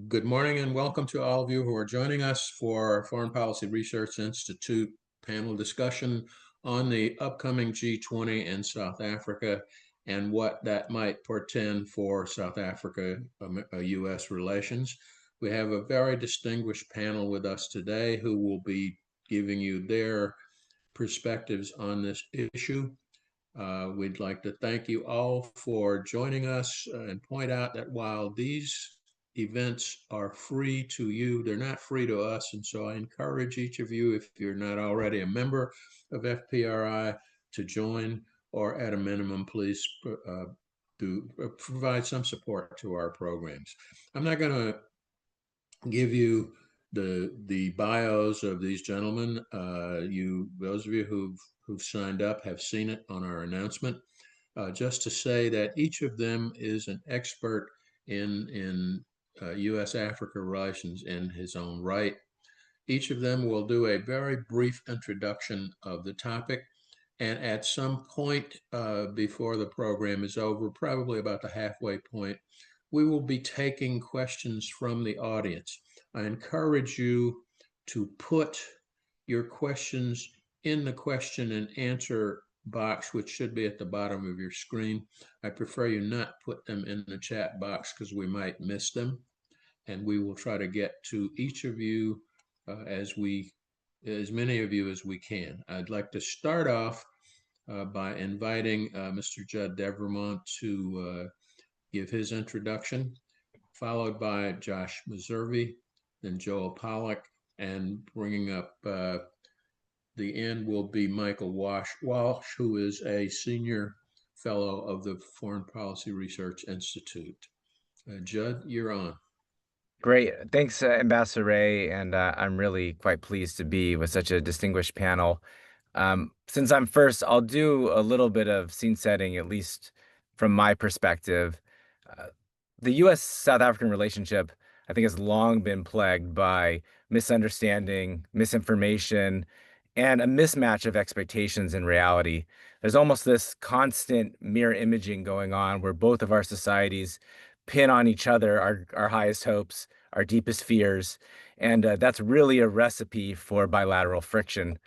Good morning and welcome to all of you who are joining us for our Foreign Policy Research Institute panel discussion on the upcoming G20 in South Africa and what that might portend for South Africa-US relations. We have a very distinguished panel with us today who will be giving you their perspectives on this issue. We'd like to thank you all for joining us and point out that while these events are free to you, they're not free to us. And so I encourage each of you, if you're not already a member of FPRI, to join, or at a minimum, please provide some support to our programs. I'm not going to give you the bios of these gentlemen. Those of you who've signed up have seen it on our announcement. Just to say that each of them is an expert in U.S.-Africa relations in his own right. Each of them will do a very brief introduction of the topic, and at some point before the program is over, probably about the halfway point, we will be taking questions from the audience. I encourage you to put your questions in the question and answer box, which should be at the bottom of your screen. I prefer you not put them in the chat box because we might miss them, and we will try to get to each of you as many of you as we can. I'd like to start off by inviting Mr. Judd Devermont to give his introduction, followed by Josh Meservey, then Joel Pollak, and bringing up the end will be Michael Walsh, who is a senior fellow of the Foreign Policy Research Institute. Judd, you're on. Great. Thanks, Ambassador Ray, and I'm really quite pleased to be with such a distinguished panel. Since I'm first, I'll do a little bit of scene setting, at least from my perspective. The U.S.-South African relationship, I think, has long been plagued by misunderstanding, misinformation, and a mismatch of expectations and reality. There's almost this constant mirror imaging going on where both of our societies pin on each other our highest hopes, our deepest fears, and that's really a recipe for bilateral friction.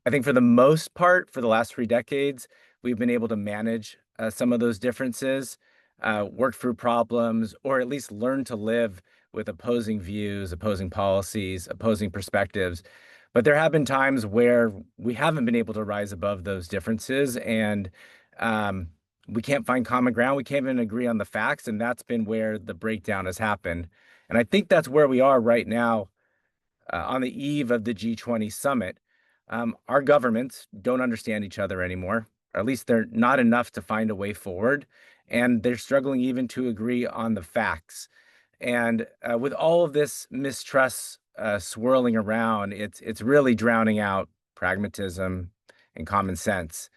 I think for the most part, for the last 3 decades, we've been able to manage some of those differences, work through problems, or at least learn to live with opposing views, opposing policies, opposing perspectives. But there have been times where we haven't been able to rise above those differences, and we can't find common ground. We can't even agree on the facts, and that's been where the breakdown has happened. And I think that's where we are right now on the eve of the G20 summit. Our governments don't understand each other anymore, or at least they're not enough to find a way forward, and they're struggling even to agree on the facts. And with all of this mistrust swirling around, it's really drowning out pragmatism and common sense.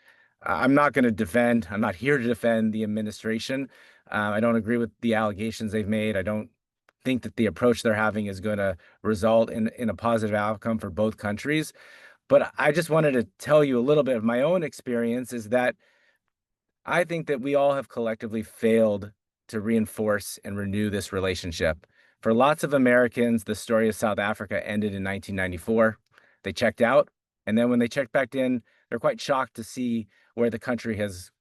I'm not here to defend the administration. I don't agree with the allegations they've made. I don't think that the approach they're having is going to result in a positive outcome for both countries. But I just wanted to tell you a little bit of my own experience is that I think that we all have collectively failed to reinforce and renew this relationship. For lots of Americans, the story of South Africa ended in 1994. They checked out, and then when they checked back in, they're quite shocked to see where the country has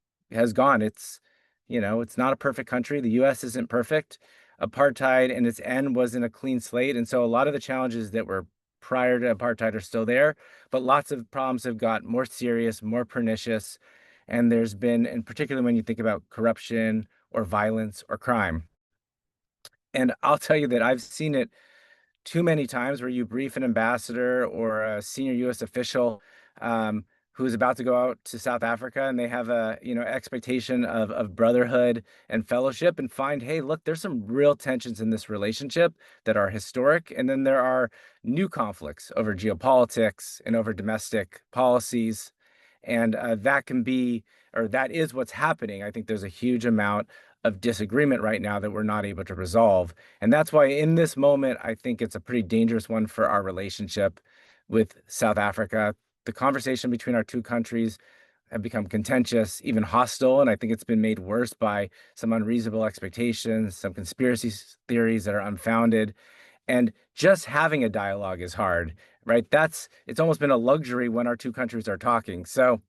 gone. It's not a perfect country. The U.S. isn't perfect. Apartheid and its end wasn't a clean slate, and so a lot of the challenges that were prior to apartheid are still there, but lots of problems have got more serious, more pernicious, and there's been, and particularly when you think about corruption or violence or crime. And I'll tell you that I've seen it too many times where you brief an ambassador or a senior U.S. official who's about to go out to South Africa, and they have a expectation of brotherhood and fellowship, and find, hey, look, there's some real tensions in this relationship that are historic, and then there are new conflicts over geopolitics and over domestic policies, and that is what's happening. I think there's a huge amount of disagreement right now that we're not able to resolve. And that's why in this moment, I think it's a pretty dangerous one for our relationship with South Africa. The conversation between our two countries have become contentious, even hostile, and I think it's been made worse by some unreasonable expectations, some conspiracy theories that are unfounded. And just having a dialogue is hard, right? It's almost been a luxury when our two countries are talking. So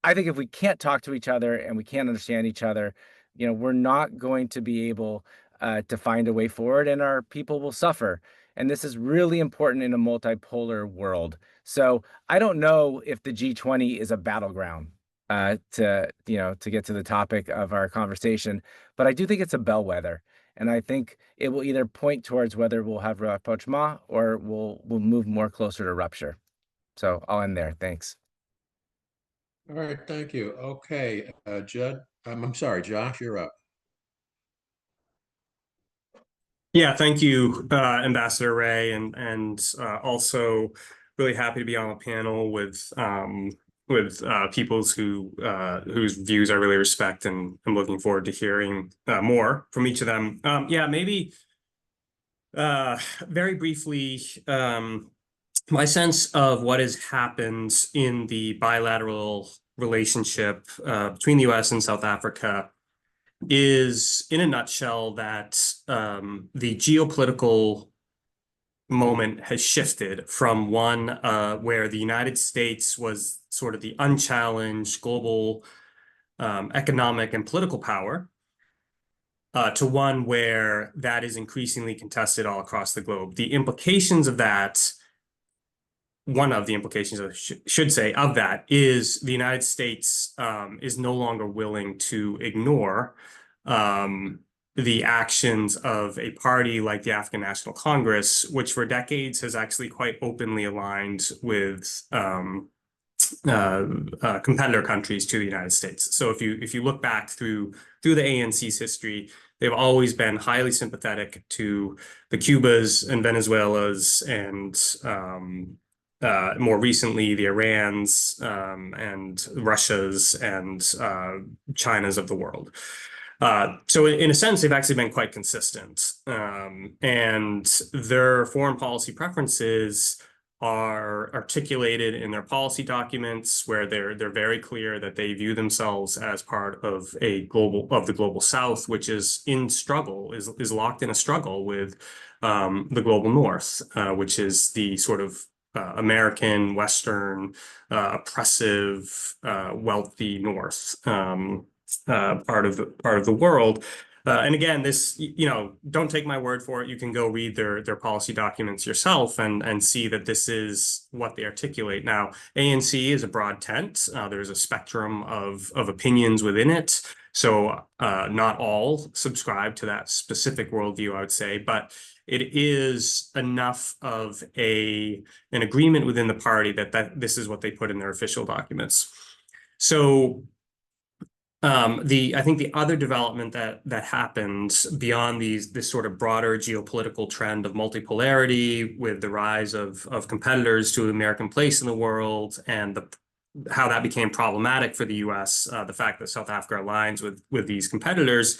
I think if we can't talk to each other and we can't understand each other, we're not going to be able to find a way forward, and our people will suffer. And this is really important in a multipolar world. So I don't know if the G20 is a battleground to get to the topic of our conversation, but I do think it's a bellwether. And I think it will either point towards whether we'll have rapprochement or we'll move more closer to rupture. So I'll end there. Thanks. All right, thank you. Okay, Judd, I'm sorry, Josh, you're up. Yeah, thank you, Ambassador Ray, and also really happy to be on a panel with peoples whose views I really respect, and I'm looking forward to hearing more from each of them. Yeah, maybe very briefly, my sense of what has happened in the bilateral relationship between the U.S. and South Africa is, in a nutshell, that the geopolitical moment has shifted from one where the United States was sort of the unchallenged global economic and political power to one where that is increasingly contested all across the globe. The implications of that, one of the implications, I should say, of that is the United States is no longer willing to ignore the actions of a party like the African National Congress, which for decades has actually quite openly aligned with competitor countries to the United States. So if you look back through the ANC's history, they've always been highly sympathetic to the Cubas and Venezuelas and more recently the Irans and Russias and Chinas of the world. So in a sense, they've actually been quite consistent. And their foreign policy preferences are articulated in their policy documents, where they're very clear that they view themselves as part of the global South, which is in struggle, is locked in a struggle with the global North, which is the sort of American, Western, oppressive, wealthy North. Part of the world. And again, this, don't take my word for it. You can go read their policy documents yourself and see that this is what they articulate. Now, ANC is a broad tent. There's a spectrum of opinions within it. So not all subscribe to that specific worldview, I would say, but it is enough of an agreement within the party that this is what they put in their official documents. So I think the other development that happened beyond this sort of broader geopolitical trend of multipolarity with the rise of competitors to American place in the world, and how that became problematic for the U.S., the fact that South Africa aligns with these competitors,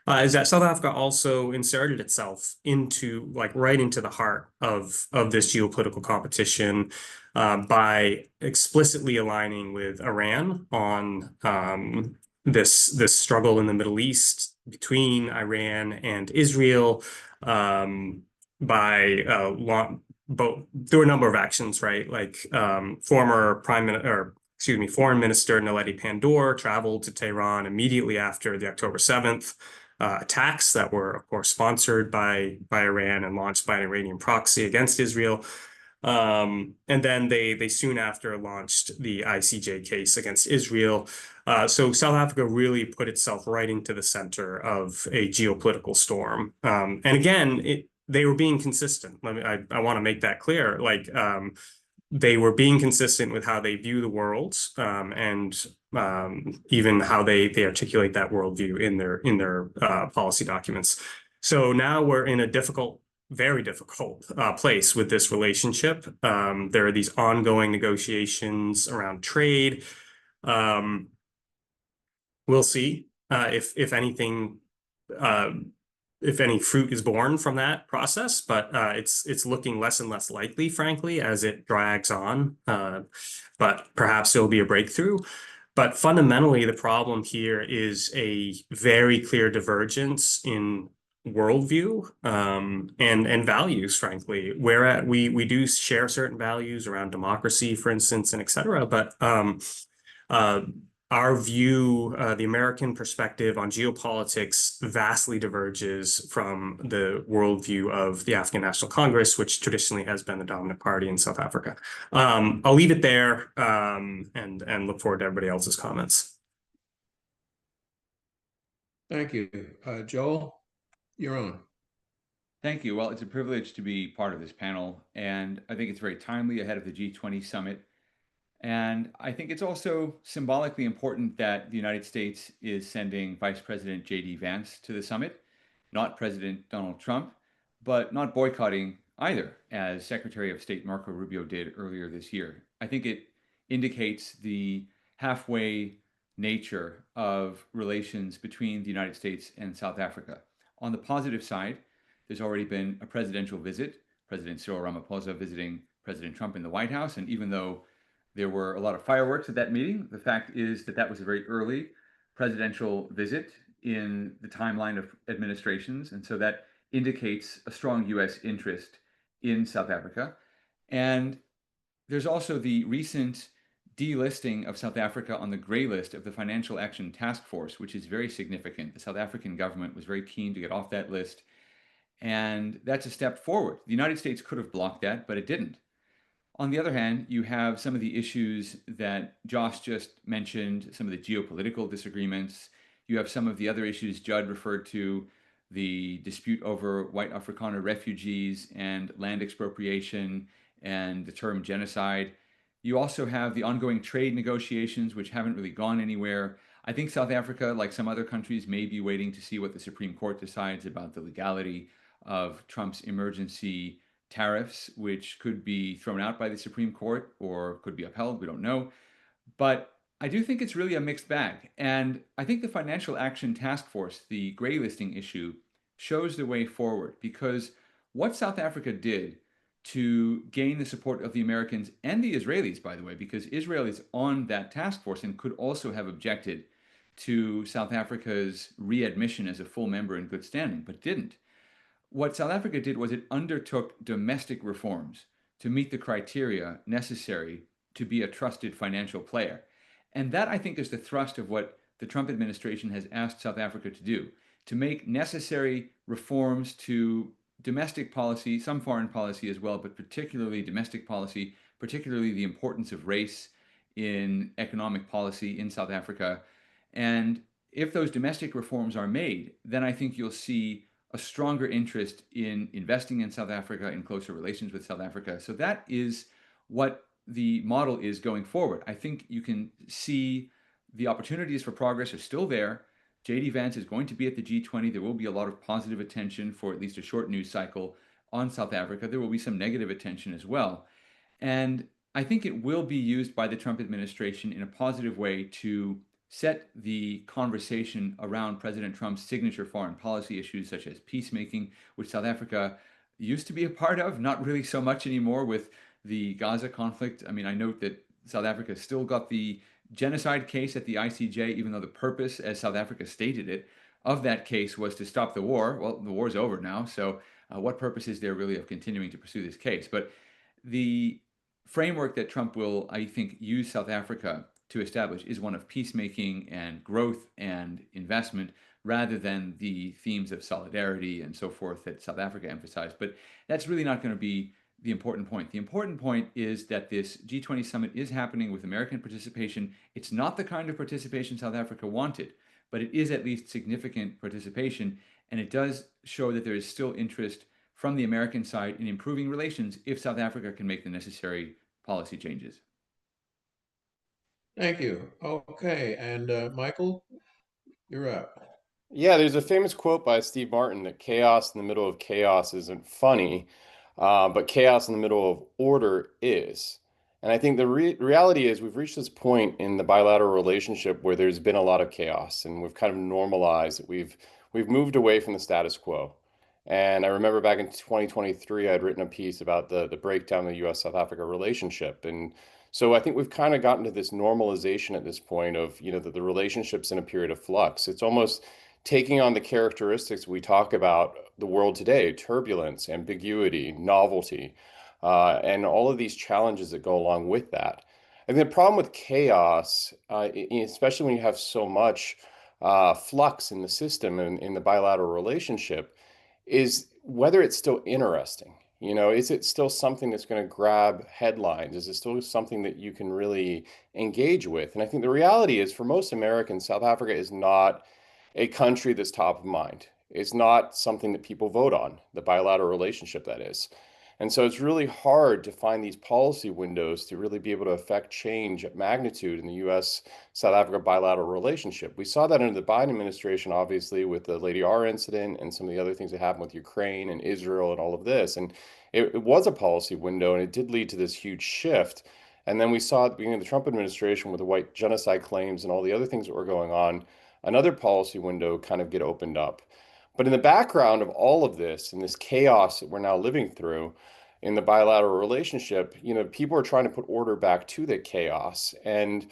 is that South Africa also inserted itself right into the heart of this geopolitical competition by explicitly aligning with Iran on this struggle in the Middle East between Iran and Israel, through a number of actions, right? Like former Foreign Minister Naledi Pandor traveled to Tehran immediately after the October 7th attacks that were, of course, sponsored by Iran and launched by an Iranian proxy against Israel. And then they soon after launched the ICJ case against Israel. So South Africa really put itself right into the center of a geopolitical storm. And again, they were being consistent. I want to make that clear. They were being consistent with how they view the world, and even how they articulate that worldview in their policy documents. So now we're in a very difficult place with this relationship. There are these ongoing negotiations around trade. We'll see if anything, if any fruit is born from that process, but it's looking less and less likely, frankly, as it drags on. But perhaps there'll be a breakthrough. But fundamentally, the problem here is a very clear divergence in worldview and values, frankly. Where we do share certain values around democracy, for instance, and et cetera, but uh, our view, the American perspective on geopolitics vastly diverges from the worldview of the African National Congress, which traditionally has been the dominant party in South Africa. I'll leave it there and look forward to everybody else's comments. Thank you. Joel, you're on. Thank you. Well, it's a privilege to be part of this panel, and I think it's very timely ahead of the G20 summit. And I think it's also symbolically important that the United States is sending Vice President J.D. Vance to the summit, not President Donald Trump, but not boycotting either, as Secretary of State Marco Rubio did earlier this year. I think it indicates the halfway nature of relations between the United States and South Africa. On the positive side, there's already been a presidential visit, President Cyril Ramaphosa visiting President Trump in the White House. And even though there were a lot of fireworks at that meeting, the fact is that that was a very early presidential visit in the timeline of administrations. And so that indicates a strong US interest in South Africa. And there's also the recent delisting of South Africa on the gray list of the Financial Action Task Force, which is very significant. The South African government was very keen to get off that list. And that's a step forward. The United States could have blocked that, but it didn't. On the other hand, you have some of the issues that Josh just mentioned, some of the geopolitical disagreements. You have some of the other issues Judd referred to, the dispute over white Afrikaner refugees and land expropriation and the term genocide. You also have the ongoing trade negotiations, which haven't really gone anywhere. I think South Africa, like some other countries, may be waiting to see what the Supreme Court decides about the legality of Trump's emergency tariffs, which could be thrown out by the Supreme Court or could be upheld. We don't know. But I do think it's really a mixed bag. And I think the Financial Action Task Force, the gray listing issue, shows the way forward, because what South Africa did to gain the support of the Americans and the Israelis, by the way, because Israel is on that task force and could also have objected to South Africa's readmission as a full member in good standing, but didn't. What South Africa did was it undertook domestic reforms to meet the criteria necessary to be a trusted financial player. And that, I think, is the thrust of what the Trump administration has asked South Africa to do, to make necessary reforms to domestic policy, some foreign policy as well, but particularly domestic policy, particularly the importance of race in economic policy in South Africa. And if those domestic reforms are made, then I think you'll see a stronger interest in investing in South Africa, in closer relations with South Africa. So that is what the model is going forward. I think you can see the opportunities for progress are still there. J.D. Vance is going to be at the G20. There will be a lot of positive attention for at least a short news cycle on South Africa. There will be some negative attention as well. And I think it will be used by the Trump administration in a positive way to set the conversation around President Trump's signature foreign policy issues, such as peacemaking, which South Africa used to be a part of, not really so much anymore with the Gaza conflict. I mean, I note that South Africa still got the genocide case at the ICJ, even though the purpose, as South Africa stated it, of that case was to stop the war. Well, the war's over now, so what purpose is there really of continuing to pursue this case? But the framework that Trump will, I think, use South Africa to establish is one of peacemaking and growth and investment, rather than the themes of solidarity and so forth that South Africa emphasized. But that's really not going to be the important point. The important point is that this G20 summit is happening with American participation. It's not the kind of participation South Africa wanted, but it is at least significant participation, and it does show that there is still interest from the American side in improving relations if South Africa can make the necessary policy changes. Thank you. Okay, and Michael, you're up. Yeah, there's a famous quote by Steve Martin that chaos in the middle of chaos isn't funny, but chaos in the middle of order is. And I think the reality is we've reached this point in the bilateral relationship where there's been a lot of chaos, and we've kind of normalized it. We've moved away from the status quo. And I remember back in 2023, I'd written a piece about the breakdown of the U.S. South Africa relationship, and So I think we've kind of gotten to this normalization at this point of, that the relationship's in a period of flux. It's almost taking on the characteristics we talk about the world today: turbulence, ambiguity, novelty, and all of these challenges that go along with that. And the problem with chaos, especially when you have so much flux in the system and in the bilateral relationship, is whether it's still interesting. Is it still something that's going to grab headlines? Is it still something that you can really engage with? And I think the reality is, for most Americans, South Africa is not a country that's top of mind. It's not something that people vote on, the bilateral relationship, that is. And so it's really hard to find these policy windows to really be able to affect change at magnitude in the US South Africa bilateral relationship. We saw that under the Biden administration, obviously, with the Lady R incident and some of the other things that happened with Ukraine and Israel and all of this. And it was a policy window, and it did lead to this huge shift. And then we saw at the beginning of the Trump administration with the white genocide claims and all the other things that were going on, another policy window kind of get opened up. But in the background of all of this and this chaos that we're now living through in the bilateral relationship, people are trying to put order back to the chaos. And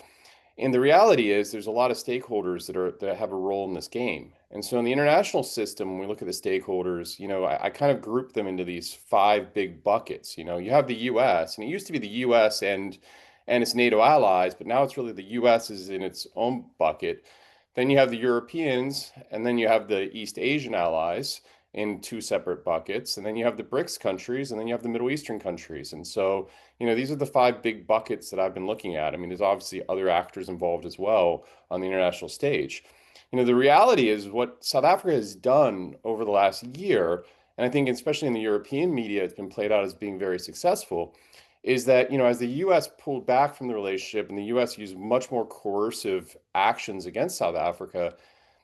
the reality is there's a lot of stakeholders that have a role in this game. And so in the international system, when we look at the stakeholders, I kind of group them into these 5 big buckets. You have the US, and it used to be the US and its NATO allies, but now it's really the US is in its own bucket. Then you have the Europeans, and then you have the East Asian allies in 2 separate buckets. And then you have the BRICS countries, and then you have the Middle Eastern countries. And so, these are the 5 big buckets that I've been looking at. I mean, there's obviously other actors involved as well on the international stage. The reality is what South Africa has done over the last year, and I think especially in the European media, it's been played out as being very successful, is that, as the US pulled back from the relationship and the US used much more coercive actions against South Africa,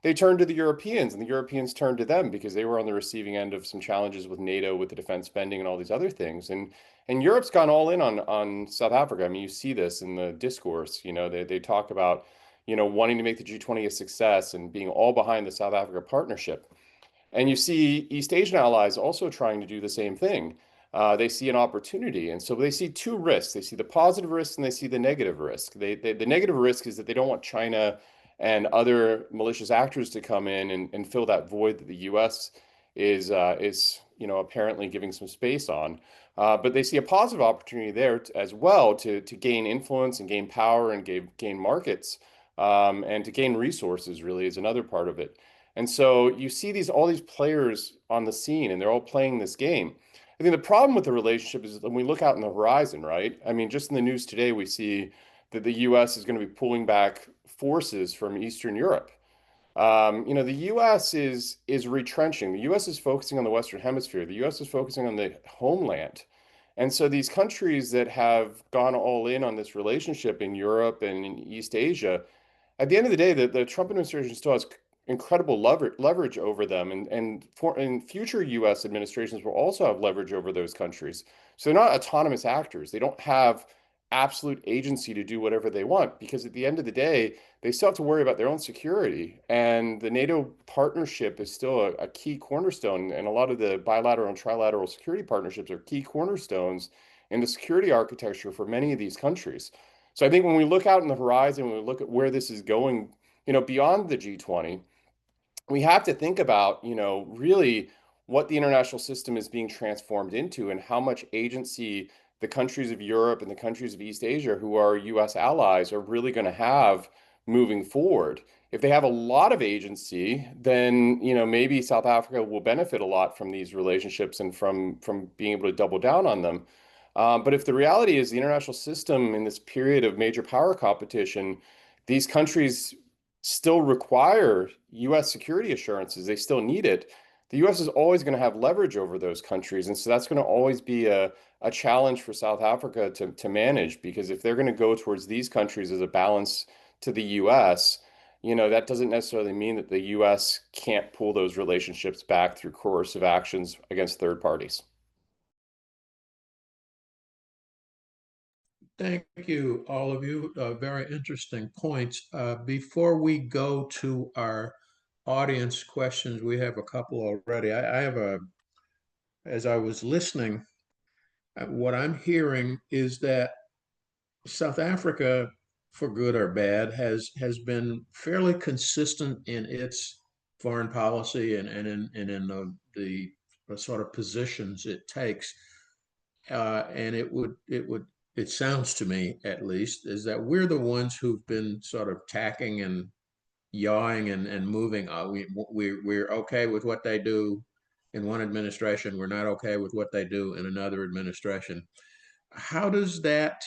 they turned to the Europeans, and the Europeans turned to them because they were on the receiving end of some challenges with NATO, with the defense spending and all these other things. And Europe's gone all in on South Africa. I mean, you see this in the discourse. They talk about, wanting to make the G20 a success and being all behind the South Africa partnership. And you see East Asian allies also trying to do the same thing. They see an opportunity. And so they see 2 risks. They see the positive risk and they see the negative risk. The negative risk is that they don't want China and other malicious actors to come in and fill that void that the US is apparently giving some space on. But they see a positive opportunity there as well to gain influence and gain power and gain markets, and to gain resources, really, is another part of it. And so you see all these players on the scene, and they're all playing this game. I think the problem with the relationship is when we look out in the horizon, right? I mean, just in the news today, we see that the US is going to be pulling back forces from Eastern Europe. The US is retrenching. The US is focusing on the Western Hemisphere. The US is focusing on the homeland. And so these countries that have gone all in on this relationship in Europe and in East Asia, at the end of the day, the Trump administration still has incredible leverage over them, and future U.S. administrations will also have leverage over those countries. So they're not autonomous actors. They don't have absolute agency to do whatever they want, because at the end of the day, they still have to worry about their own security. And the NATO partnership is still a key cornerstone, and a lot of the bilateral and trilateral security partnerships are key cornerstones in the security architecture for many of these countries. So I think when we look out in the horizon, when we look at where this is going, beyond the G20, we have to think about, really what the international system is being transformed into and how much agency the countries of Europe and the countries of East Asia, who are US allies, are really going to have moving forward. If they have a lot of agency, then, maybe South Africa will benefit a lot from these relationships and from being able to double down on them. But if the reality is the international system in this period of major power competition, these countries still require U.S. security assurances. They still need it. The U.S. is always going to have leverage over those countries. And so that's going to always be a challenge for South Africa to manage, because if they're going to go towards these countries as a balance to the U.S., that doesn't necessarily mean that the U.S. can't pull those relationships back through coercive actions against third parties. Thank you, all of you. Very interesting points. Before we go to our audience questions, we have a couple already. I have as I was listening, what I'm hearing is that South Africa, for good or bad, has been fairly consistent in its foreign policy and in the sort of positions it takes. And it sounds to me, at least, is that we're the ones who've been sort of tacking and yawing and moving. We're okay with what they do in one administration. We're not okay with what they do in another administration. How does that?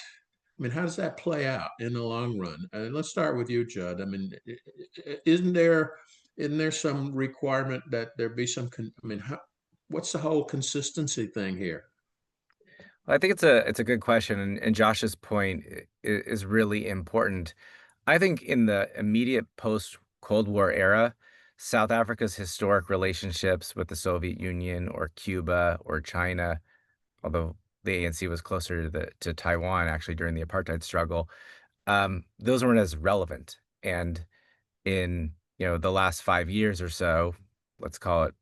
I mean, how does that play out in the long run? Let's start with you, Judd. I mean, isn't there some requirement that there be some? I mean, what's the whole consistency thing here? Well, I think it's a good question, and Josh's point is really important. I think in the immediate post-Cold War era, South Africa's historic relationships with the Soviet Union or Cuba or China, although the ANC was closer to Taiwan actually during the apartheid struggle, those weren't as relevant. And in the last 5 years or so, let's call it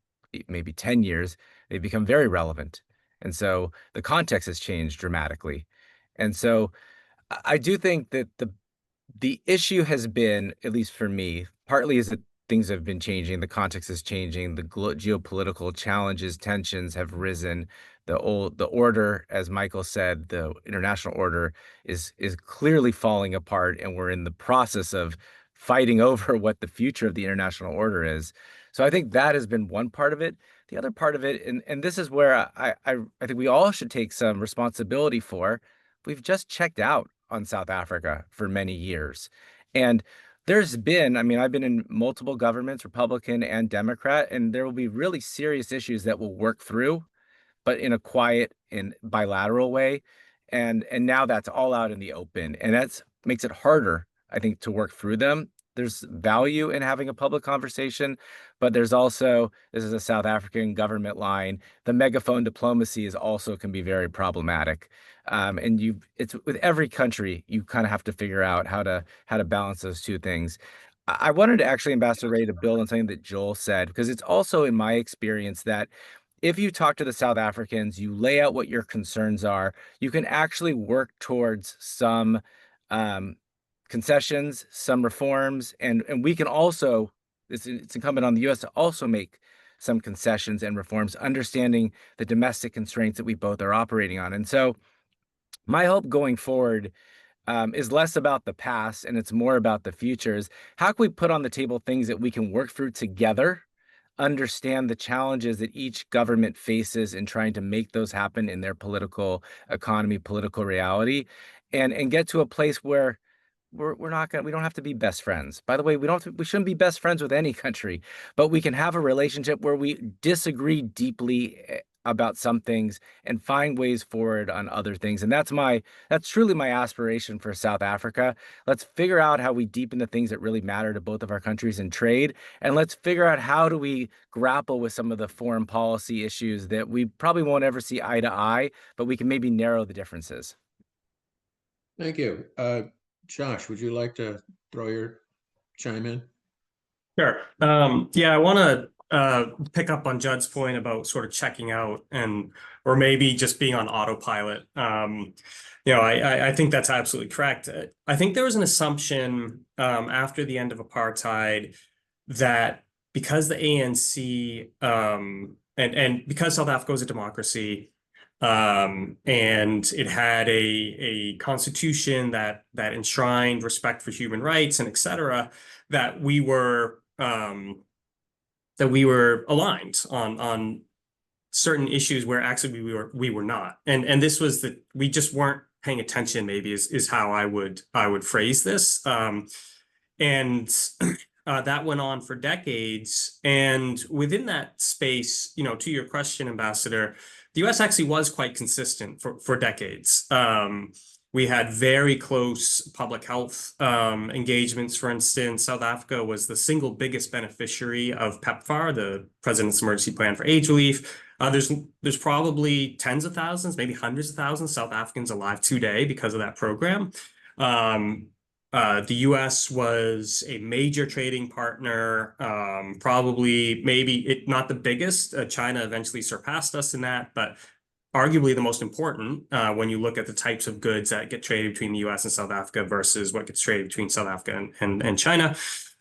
maybe 10 years, they've become very relevant. And so the context has changed dramatically. And so I do think that the issue has been, at least for me, partly is that things have been changing, the context is changing, the geopolitical challenges, tensions have risen. The order, as Michael said, the international order is clearly falling apart, and we're in the process of fighting over what the future of the international order is. So I think that has been one part of it. The other part of it, and this is where I think we all should take some responsibility for, we've just checked out on South Africa for many years. And there's been, I mean, I've been in multiple governments, Republican and Democrat, and there will be really serious issues that we'll work through, but in a quiet and bilateral way. And now that's all out in the open. And that's makes it harder, I think, to work through them. There's value in having a public conversation, but there's also, this is a South African government line, the megaphone diplomacy is also can be very problematic. And it's with every country, you kind of have to figure out how to balance those two things. I wanted to actually, Ambassador Ray, to build on something that Joel said, because it's also in my experience that if you talk to the South Africans, you lay out what your concerns are, you can actually work towards some concessions, some reforms, and we can also, it's incumbent on the U.S. to also make some concessions and reforms, understanding the domestic constraints that we both are operating on. And so my hope going forward is less about the past and it's more about the futures. How can we put on the table things that we can work through together, understand the challenges that each government faces in trying to make those happen in their political economy, political reality, and get to a place where we don't have to be best friends. By the way, we shouldn't be best friends with any country, but we can have a relationship where we disagree deeply about some things and find ways forward on other things. And that's truly my aspiration for South Africa. Let's figure out how we deepen the things that really matter to both of our countries in trade. And let's figure out how do we grapple with some of the foreign policy issues that we probably won't ever see eye to eye, but we can maybe narrow the differences. Thank you. Josh, would you like to throw your chime in? Sure. Yeah, I want to pick up on Judd's point about sort of checking out or maybe just being on autopilot. I think that's absolutely correct. I think there was an assumption after the end of apartheid that because the ANC and because South Africa was a democracy, and it had a constitution that enshrined respect for human rights and et cetera, that we were aligned on certain issues where actually we were not, and this was that we just weren't paying attention, maybe is how I would phrase this, and that went on for decades. And within that space, to your question, Ambassador, the U.S. actually was quite consistent for decades. We had very close public health engagements. For instance, South Africa was the single biggest beneficiary of PEPFAR, the President's Emergency Plan for AIDS Relief. There's probably tens of thousands, maybe hundreds of thousands of South Africans alive today because of that program. The U.S. was a major trading partner, probably maybe not the biggest. China eventually surpassed us in that, but arguably the most important when you look at the types of goods that get traded between the US and South Africa versus what gets traded between South Africa and China.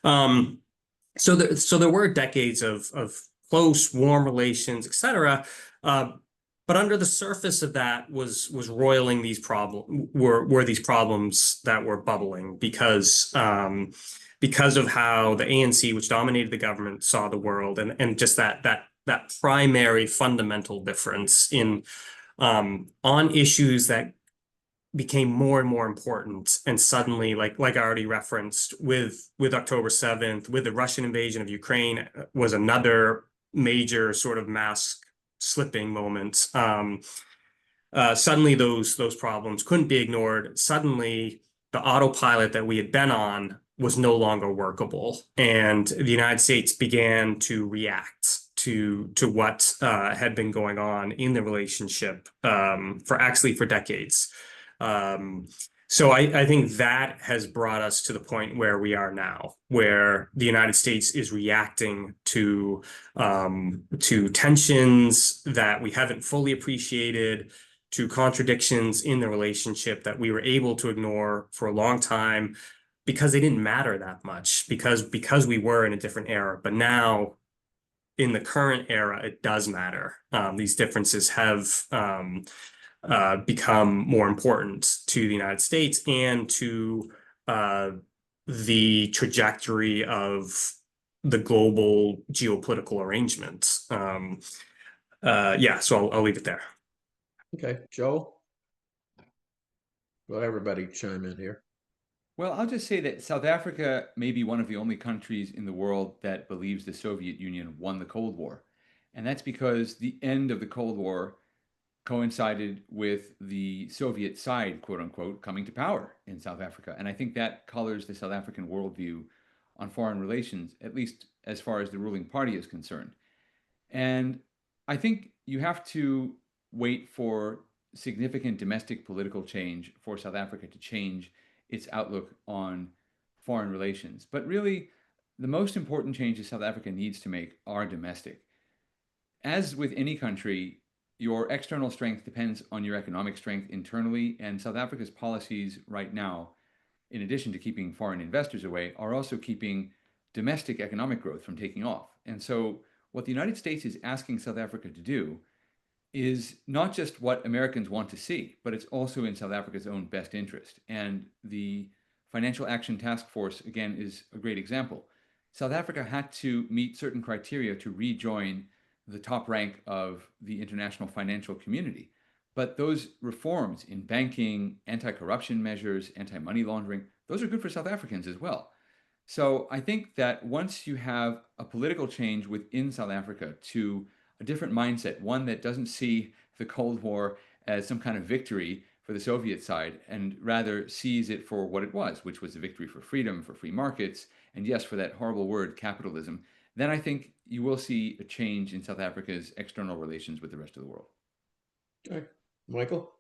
So there were decades of close, warm relations, etc. But under the surface of that was roiling these were these problems that were bubbling because of how the ANC, which dominated the government, saw the world, and just that primary fundamental difference in on issues that became more and more important. And suddenly, like I already referenced, with October 7th, with the Russian invasion of Ukraine, was another major sort of mask slipping moment. Suddenly those problems couldn't be ignored. Suddenly the autopilot that we had been on was no longer workable, and the United States began to react to what had been going on in the relationship for decades. So I think that has brought us to the point where we are now, where the United States is reacting to tensions that we haven't fully appreciated, to contradictions in the relationship that we were able to ignore for a long time because they didn't matter that much, because we were in a different era. But now, in the current era, it does matter. These differences have become more important to the United States and to the trajectory of the global geopolitical arrangement. Yeah, so I'll leave it there. Okay, Joel? Well, everybody chime in here. Well, I'll just say that South Africa may be one of the only countries in the world that believes the Soviet Union won the Cold War. And that's because the end of the Cold War coincided with the Soviet side, quote unquote, coming to power in South Africa. And I think that colors the South African worldview on foreign relations, at least as far as the ruling party is concerned. And I think you have to wait for significant domestic political change for South Africa to change its outlook on foreign relations. But really, the most important changes South Africa needs to make are domestic. As with any country, your external strength depends on your economic strength internally, and South Africa's policies right now, in addition to keeping foreign investors away, are also keeping domestic economic growth from taking off. And so what the United States is asking South Africa to do is not just what Americans want to see, but it's also in South Africa's own best interest. And the Financial Action Task Force, again, is a great example. South Africa had to meet certain criteria to rejoin the top rank of the international financial community. But those reforms in banking, anti-corruption measures, anti-money laundering, those are good for South Africans as well. So I think that once you have a political change within South Africa to a different mindset, one that doesn't see the Cold War as some kind of victory for the Soviet side, and rather sees it for what it was, which was a victory for freedom, for free markets, and yes, for that horrible word, capitalism, then I think you will see a change in South Africa's external relations with the rest of the world. Okay, Michael?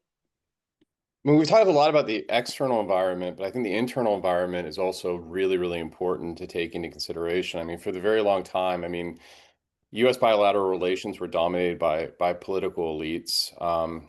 I mean, we've talked a lot about the external environment, but I think the internal environment is also really, really important to take into consideration. I mean, for the very long time, I mean, U.S. bilateral relations were dominated by political elites.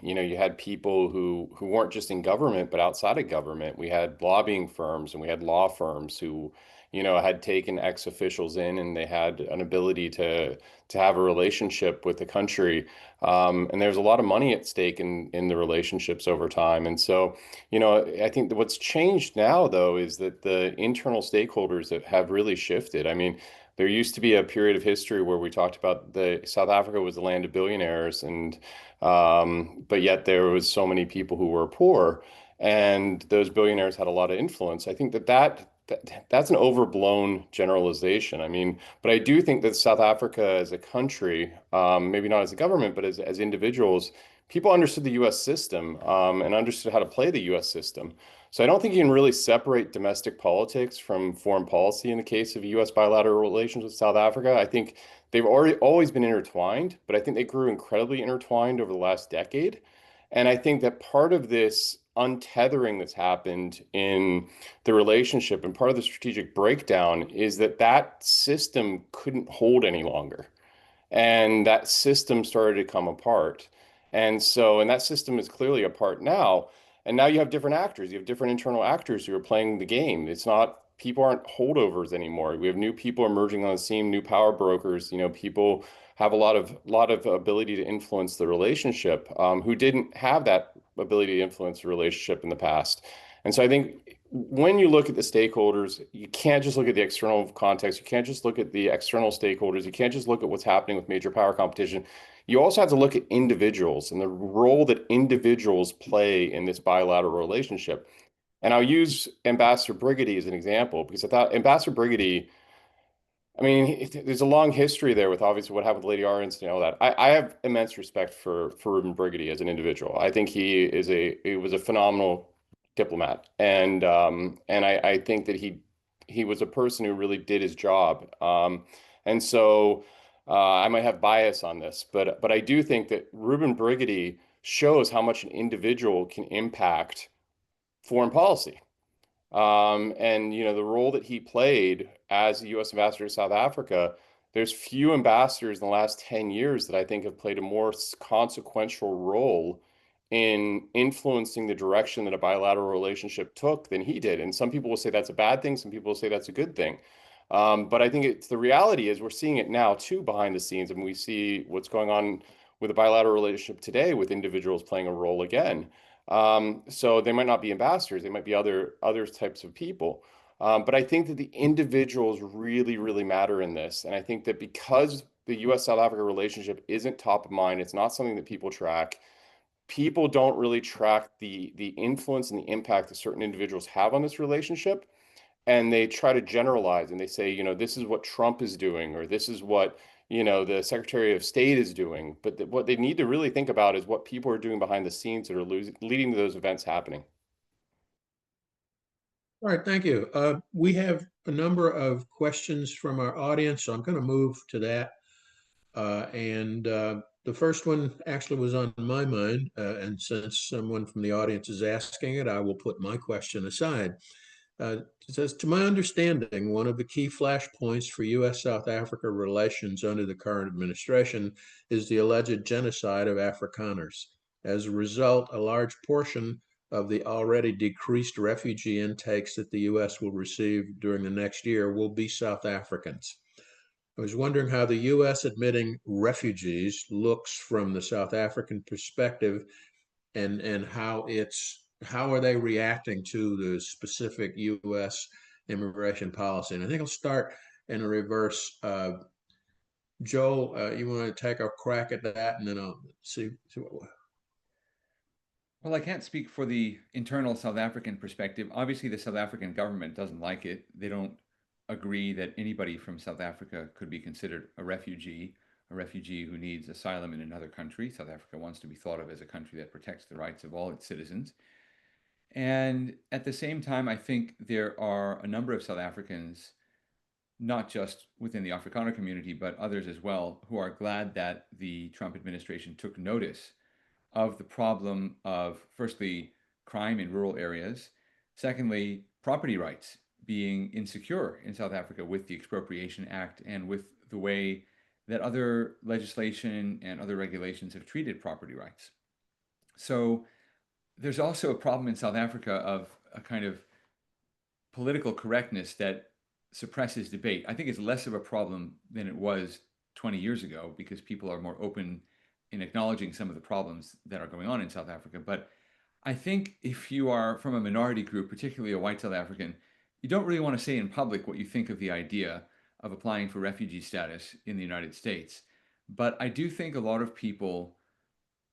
You know, you had people who weren't just in government, but outside of government. We had lobbying firms and we had law firms who, you know, had taken ex-officials in, and they had an ability to have a relationship with the country. And there's a lot of money at stake in the relationships over time. And so, you know, I think that what's changed now, though, is that the internal stakeholders have really shifted. I mean, there used to be a period of history where we talked about South Africa was the land of billionaires, and but yet there was so many people who were poor, and those billionaires had a lot of influence. I think that's an overblown generalization. I mean, but I do think that South Africa as a country, maybe not as a government, but as individuals, people understood the U.S. system and understood how to play the U.S. system. So I don't think you can really separate domestic politics from foreign policy in the case of U.S. bilateral relations with South Africa. I think they've always been intertwined, but I think they grew incredibly intertwined over the last decade. And I think that part of this untethering that's happened in the relationship and part of the strategic breakdown is that system couldn't hold any longer. And that system started to come apart. And so, and that system is clearly apart now. And now you have different actors. You have different internal actors who are playing the game. It's not, people aren't holdovers anymore. We have new people emerging on the scene, new power brokers. People have a lot of ability to influence the relationship, who didn't have that ability to influence the relationship in the past. And so I think when you look at the stakeholders, you can't just look at the external context. You can't just look at the external stakeholders. You can't just look at what's happening with major power competition. You also have to look at individuals and the role that individuals play in this bilateral relationship. And I'll use Ambassador Brigady as an example, because I thought Ambassador Brigady, I mean, there's a long history there with obviously what happened with Lady R incident and all that. I have immense respect for Ruben Brigady as an individual. I think he was a phenomenal diplomat, and I think that he was a person who really did his job. And so I might have bias on this, but I do think that Ruben Brigady shows how much an individual can impact foreign policy. And the role that he played as the U.S. ambassador to South Africa, there's few ambassadors in the last 10 years that I think have played a more consequential role in influencing the direction that a bilateral relationship took than he did. And some people will say that's a bad thing. Some people will say that's a good thing. But I think it's the reality is we're seeing it now too behind the scenes. And we see what's going on with a bilateral relationship today with individuals playing a role again. So they might not be ambassadors, they might be other types of people. But I think that the individuals really, really matter in this. And I think that because the US-South Africa relationship isn't top of mind, it's not something that people track. People don't really track the influence and the impact that certain individuals have on this relationship. And they try to generalize and they say, this is what Trump is doing, or this is what the Secretary of State is doing. But what they need to really think about is what people are doing behind the scenes that are leading to those events happening. All right, thank you. We have a number of questions from our audience, so I'm going to move to that. And the first one actually was on my mind, and since someone from the audience is asking it, I will put my question aside. It says, to my understanding, one of the key flashpoints for U.S.-South Africa relations under the current administration is the alleged genocide of Afrikaners. As a result, a large portion of the already decreased refugee intakes that the U.S. will receive during the next year will be South Africans. I was wondering how the U.S. admitting refugees looks from the South African perspective, and how are they reacting to the specific U.S. immigration policy? And I think I'll start in a reverse. Joe, you want to take a crack at that, and then I'll see what. Well, I can't speak for the internal South African perspective. Obviously, the South African government doesn't like it. They don't agree that anybody from South Africa could be considered a refugee who needs asylum in another country. South Africa wants to be thought of as a country that protects the rights of all its citizens. And at the same time, I think there are a number of South Africans, not just within the Afrikaner community, but others as well, who are glad that the Trump administration took notice of the problem of, firstly, crime in rural areas, secondly, property rights being insecure in South Africa with the Expropriation Act and with the way that other legislation and other regulations have treated property rights. So there's also a problem in South Africa of a kind of political correctness that suppresses debate. I think it's less of a problem than it was 20 years ago because people are more open in acknowledging some of the problems that are going on in South Africa. But I think if you are from a minority group, particularly a white South African, you don't really want to say in public what you think of the idea of applying for refugee status in the United States. But I do think a lot of people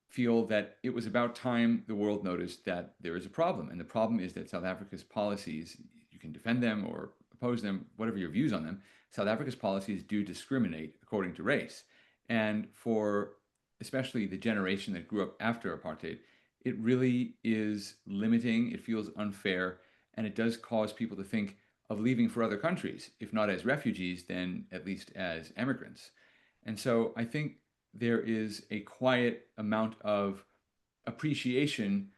feel that it was about time the world noticed that there is a problem. And the problem is that South Africa's policies, you can defend them or oppose them, whatever your views on them, South Africa's policies do discriminate according to race. And for especially the generation that grew up after apartheid, it really is limiting, it feels unfair, and it does cause people to think of leaving for other countries, if not as refugees, then at least as immigrants. And so I think there is a quiet amount of appreciation,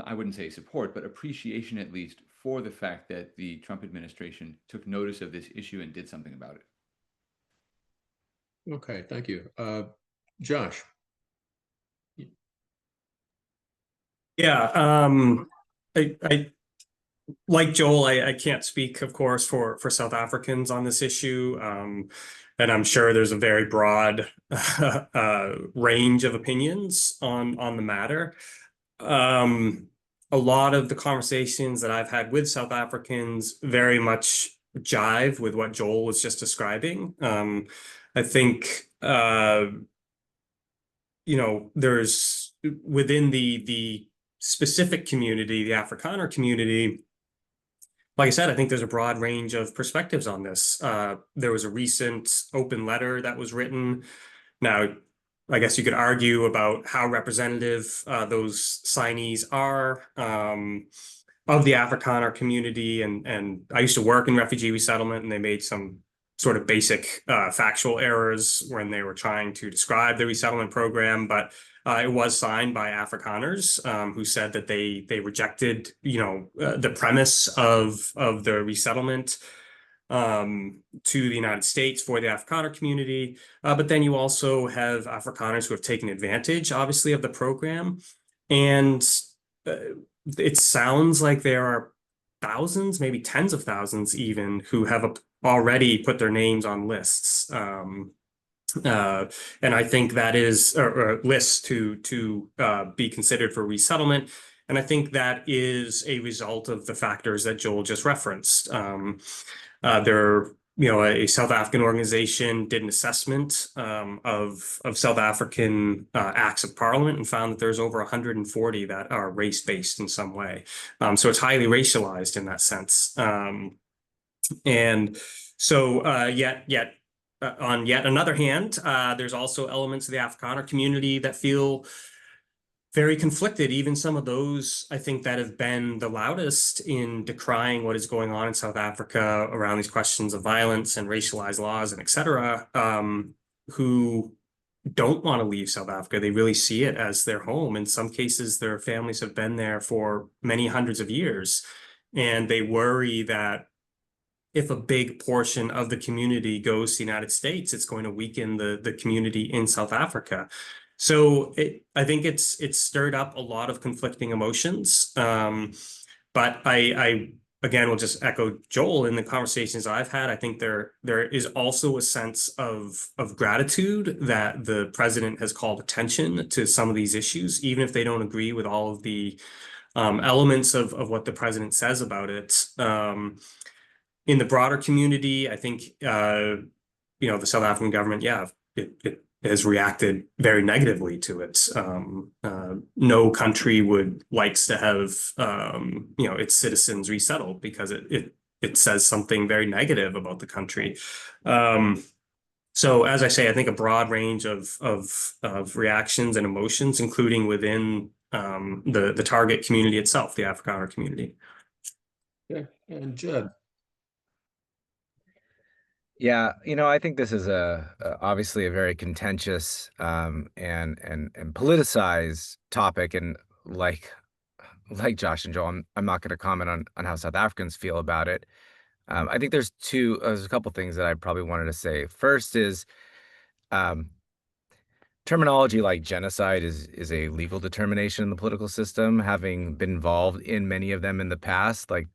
I wouldn't say support, but appreciation at least for the fact that the Trump administration took notice of this issue and did something about it. Okay, thank you. Josh. Yeah, I like Joel, I can't speak, of course, for South Africans on this issue. And I'm sure there's a very broad range of opinions on the matter. A lot of the conversations that I've had with South Africans very much jive with what Joel was just describing. I think there's within the specific community, the Afrikaner community, like I said, I think there's a broad range of perspectives on this. There was a recent open letter that was written. Now, I guess you could argue about how representative those signees are of the Afrikaner community. And I used to work in refugee resettlement, and they made some sort of basic factual errors when they were trying to describe the resettlement program. But it was signed by Afrikaners who said that they rejected, the premise of the resettlement to the United States for the Afrikaner community. But then you also have Afrikaners who have taken advantage, obviously, of the program. And it sounds like there are thousands, maybe tens of thousands even, who have already put their names on lists. And I think that is or lists to be considered for resettlement. And I think that is a result of the factors that Joel just referenced. A South African organization did an assessment of South African acts of parliament and found that there's over 140 that are race-based in some way. So it's highly racialized in that sense. And so on yet another hand, there's also elements of the Afrikaner community that feel very conflicted. Even some of those, I think, that have been the loudest in decrying what is going on in South Africa around these questions of violence and racialized laws and et cetera, who don't want to leave South Africa. They really see it as their home. In some cases, their families have been there for many hundreds of years, and they worry that if a big portion of the community goes to the United States, it's going to weaken the community in South Africa. So I think it's stirred up a lot of conflicting emotions. But I again will just echo Joel in the conversations I've had. I think there is also a sense of gratitude that the president has called attention to some of these issues, even if they don't agree with all of the elements of what the president says about it. In the broader community, I think the South African government, it has reacted very negatively to it. No country likes to have its citizens resettled because it says something very negative about the country. So as I say, I think a broad range of reactions and emotions, including within the target community itself, the Afrikaner community. Yeah, and Judd. Yeah, I think this is obviously a very contentious and politicized topic, and like Josh and Joel, I'm not going to comment on how South Africans feel about it. I think there's a couple things that I probably wanted to say. First is terminology like genocide is a legal determination in the political system. Having been involved in many of them in the past, like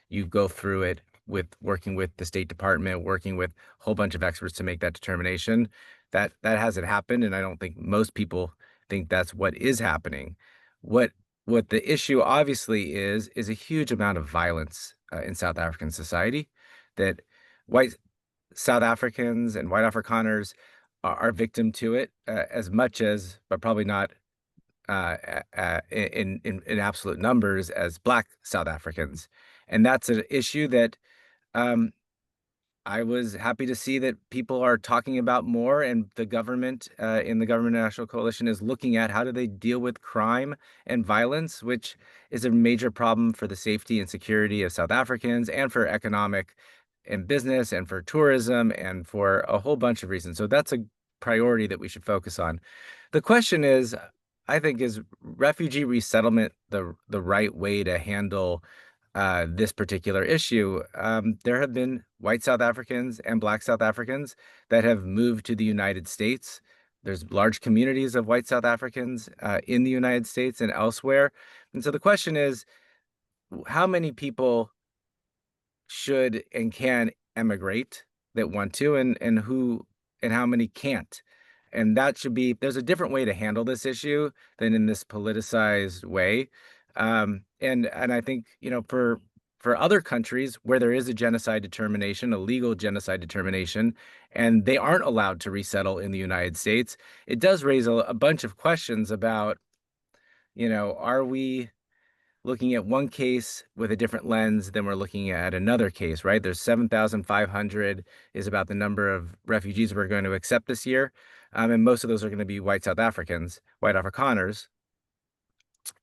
you go through it with working with the State Department, working with a whole bunch of experts to make that determination. That hasn't happened, and I don't think most people think that's what is happening. What the issue obviously is a huge amount of violence in South African society that white South Africans and white Afrikaners are victim to it as much as, but probably not in absolute numbers as Black South Africans. And that's an issue that I was happy to see that people are talking about more, and the government in the Government National Coalition is looking at how do they deal with crime and violence, which is a major problem for the safety and security of South Africans and for economic and business and for tourism and for a whole bunch of reasons. So that's a priority that we should focus on. The question is, I think, is refugee resettlement the right way to handle this particular issue? There have been white South Africans and Black South Africans that have moved to the United States There's large communities of white South Africans in the United States and elsewhere. And so the question is, how many people should and can emigrate that want to, and who and how many can't? And that should be, there's a different way to handle this issue than in this politicized way. And I think, for other countries where there is a genocide determination, a legal genocide determination, and they aren't allowed to resettle in the United States, it does raise a bunch of questions about, are we looking at one case with a different lens than we're looking at another case, right? There's 7,500 is about the number of refugees we're going to accept this year. And most of those are going to be white South Africans, white Afrikaners.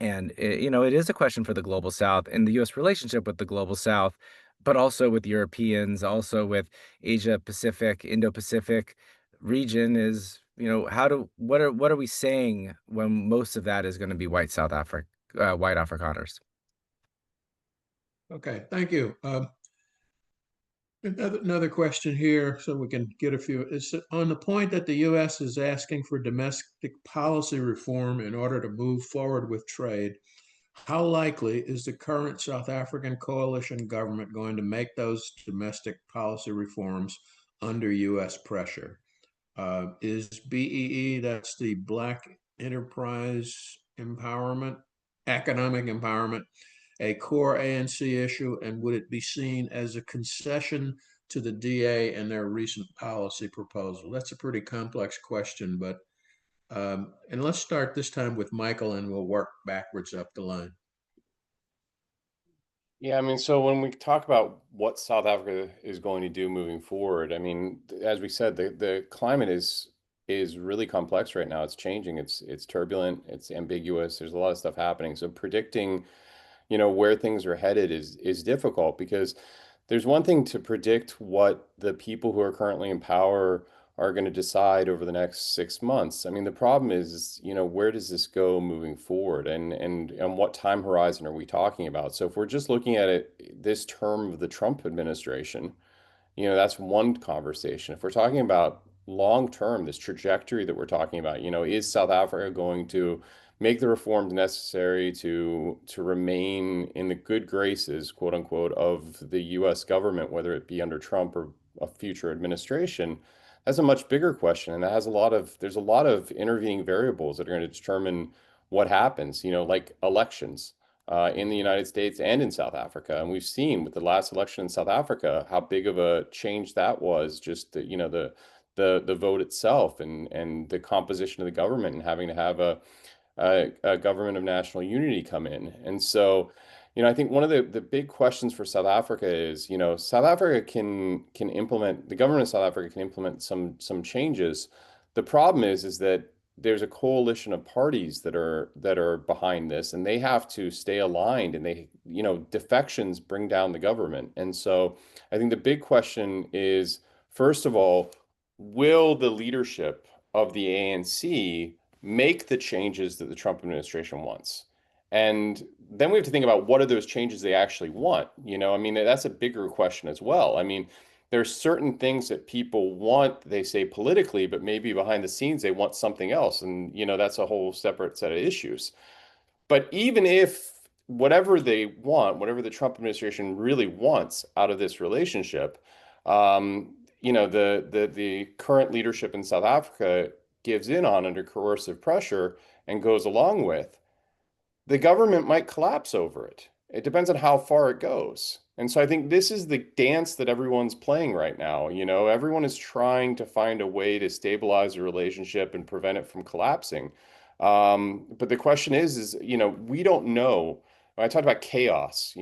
And it is a question for the Global South and the U.S. relationship with the Global South, but also with Europeans, also with Asia Pacific, Indo-Pacific region is, what are we saying when most of that is going to be white South Africa, white Afrikaners? Okay, thank you. Another question here, so we can get a few. It's on the point that the U.S. is asking for domestic policy reform in order to move forward with trade. How likely is the current South African coalition government going to make those domestic policy reforms under U.S. pressure? Is BEE, that's the Black Enterprise Empowerment, Economic Empowerment, a core ANC issue, and would it be seen as a concession to the DA and their recent policy proposal? That's a pretty complex question, but and let's start this time with Michael, and we'll work backwards up the line. Yeah, I mean, so when we talk about what South Africa is going to do moving forward, I mean, as we said, the climate is really complex right now. It's changing. It's turbulent. It's ambiguous. There's a lot of stuff happening. So predicting, where things are headed is difficult, because there's one thing to predict what the people who are currently in power are going to decide over the next 6 months. I mean, the problem is, where does this go moving forward, and what time horizon are we talking about? So if we're just looking at it, this term of the Trump administration, that's one conversation. If we're talking about long term, this trajectory that we're talking about, is South Africa going to make the reforms necessary to remain in the good graces, quote unquote, of the U.S. government, whether it be under Trump or a future administration? That's a much bigger question, and there's a lot of intervening variables that are going to determine what happens, like elections in the United States and in South Africa. And we've seen with the last election in South Africa how big of a change that was, just the vote itself, and the composition of the government, and having to have a government of national unity come in. And so, I think one of the big questions for South Africa is, South Africa can implement, the government of South Africa can implement some changes. The problem is that there's a coalition of parties that are behind this, and they have to stay aligned, and defections bring down the government. And so I think the big question is, first of all, will the leadership of the ANC make the changes that the Trump administration wants? And then we have to think about what are those changes they actually want. I mean, that's a bigger question as well. I mean, there's certain things that people want, they say politically, but maybe behind the scenes they want something else. And, that's a whole separate set of issues. But even if whatever they want, whatever the Trump administration really wants out of this relationship, the current leadership in South Africa gives in on under coercive pressure and goes along with, the government might collapse over it. It depends on how far it goes. And so I think this is the dance that everyone's playing right now. Everyone is trying to find a way to stabilize the relationship and prevent it from collapsing. But the question is, we don't know. When I talked about chaos,